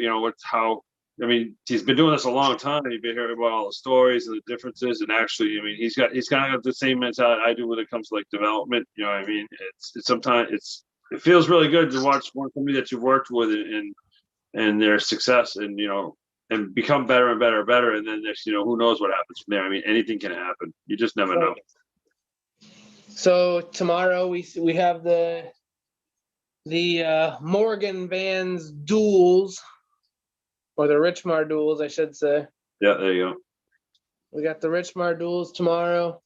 he's been doing this a long time. You've been hearing about all the stories and the differences, and actually, I mean, he's kind of the same mentality I do when it comes to like development. You know what I mean? It feels really good to watch somebody that you've worked with and their success, and and become better and better and better. And then there's who knows what happens from there. I mean, anything can happen. You just never know. So tomorrow we have the Morgan Vans duels, or the Richmar duels, I should say. Yeah, there you go. We got the Richmar duels tomorrow.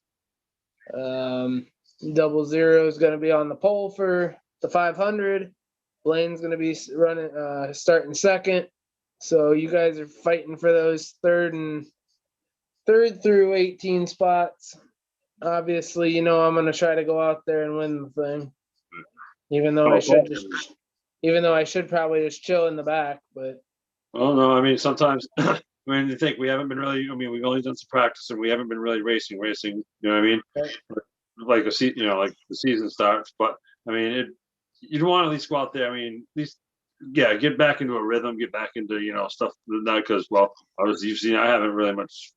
00 is going to be on the pole for the 500. Blaine's going to be starting second. So you guys are fighting for those third through 18 spots. Obviously, I'm going to try to go out there and win the thing. Even though I should probably just chill in the back, but. Oh no, I mean sometimes when you think we haven't been really, we've only done some practice and we haven't been really racing, you know what I mean? Right. Like like the season starts, but I mean you'd want to at least go out there. I mean, at least get back into a rhythm, get back into stuff, not because obviously you've seen I haven't really much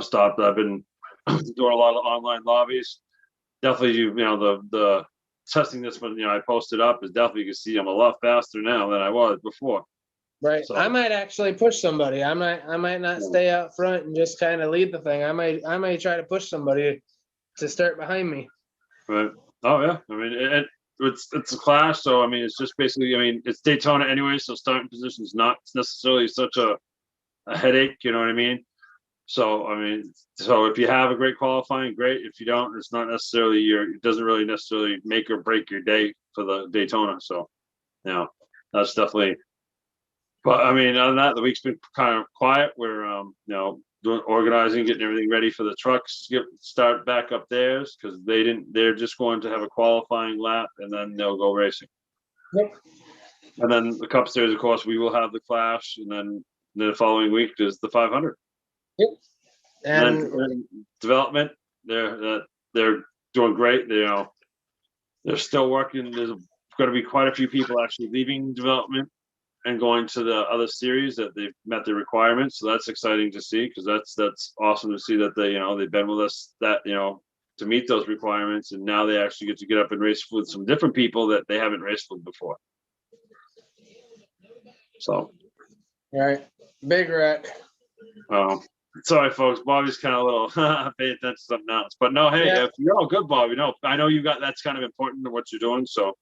stopped. I've been doing a lot of online lobbies. Definitely the testing this one I posted up is definitely, you can see I'm a lot faster now than I was before. Right. So, I might actually push somebody. I might not stay out front and just kind of lead the thing. I might try to push somebody to start behind me. Right. Oh yeah. I mean it's a class, so I mean it's just basically it's Daytona anyway, so starting position is not necessarily such a headache, you know what I mean? So so if you have a great qualifying, great. If you don't, it's not necessarily it doesn't really necessarily make or break your day for the Daytona. So that's definitely. But I mean, other than that, the week's been kind of quiet. We're doing organizing, getting everything ready for the trucks to start back up theirs, because they're just going to have a qualifying lap and then they'll go racing. Yep. And then the Cup Series, of course, we will have the Clash, and then the following week is the 500. Yep. And then development, they're doing great. They're still working. There's going to be quite a few people actually leaving development and going to the other series that they've met the requirements. So that's exciting to see, because that's awesome to see that they've been with us to meet those requirements, and now they actually get up and race with some different people that they haven't raced with before. So, all right, big wreck. Sorry, folks. Bobby's kind of a little pay attention to something else, but no, hey, if you're all good, Bobby. No, I know that's kind of important to what you're doing. So,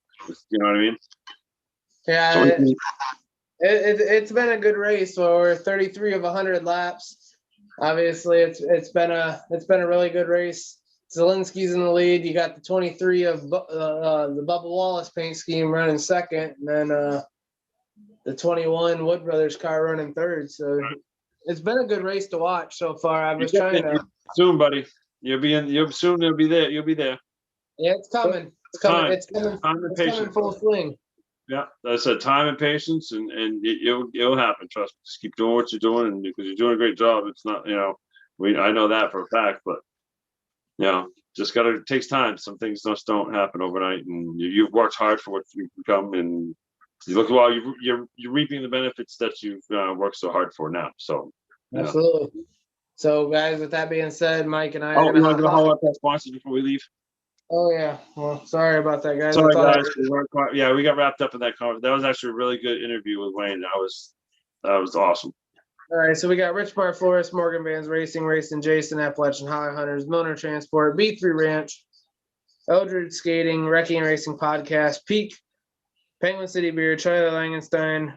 you know what I mean? Yeah. So it's been a good race. So we're 33 of 100 laps. Obviously, it's been a really good race. Zielinski's in the lead. You got the 23 of the Bubba Wallace paint scheme running second, and then the 21 Wood Brothers car running third. So it's been a good race to watch so far. I was trying to. Soon, buddy. You'll soon. You'll be there. You'll be there. Yeah, it's coming. It's coming. It's coming full swing. Yeah, that's a time and patience, and it'll happen. Trust me. Just keep doing what you're doing, and because you're doing a great job. It's not, I know that for a fact, but just it takes time. Some things just don't happen overnight, and you've worked hard for what you become, and you look well. You're reaping the benefits that you've worked so hard for now. So absolutely. So, guys, with that being said, Mike and I are you gonna want to do a hop whole off. lot of sponsors before we leave? Oh yeah. Well, sorry about that, guys. Sorry, That's all I- guys. We got wrapped up in that conversation. That was actually a really good interview with Wayne. That was awesome. All right, so we got Rich Bar Flores, Morgan Vans Racing, Jason Appalachian Holly Hunters, Milner Transport, B3 Ranch, Eldred Skating, Wrecking and Racing Podcast, Peak, Penguin City Beer, Charlie Langenstein,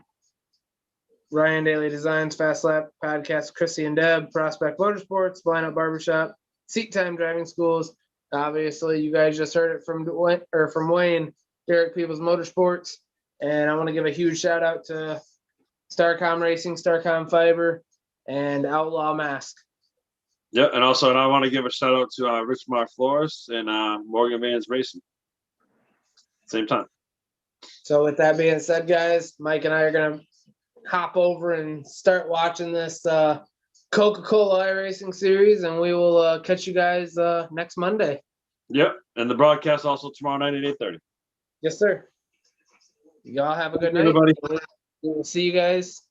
Ryan Daily Designs, Fast Lap Podcast, Chrissy and Deb, Prospect Motorsports, Blind Up Barbershop, Seat Time Driving Schools. Obviously, you guys just heard it from Wayne, Derek Peoples Motorsports, and I want to give a huge shout out to Starcom Racing, Starcom Fiber, and Outlaw Mask. Yeah, and I want to give a shout out to Rich Mar Flores and Morgan Vans Racing. Same time. So with that being said, guys, Mike and I are gonna hop over and start watching this Coca-Cola iRacing series, and we will catch you guys next Monday. Yep, and the broadcast also tomorrow night at 8:30. Yes, sir. Y'all have a good night. Everybody. We'll see you guys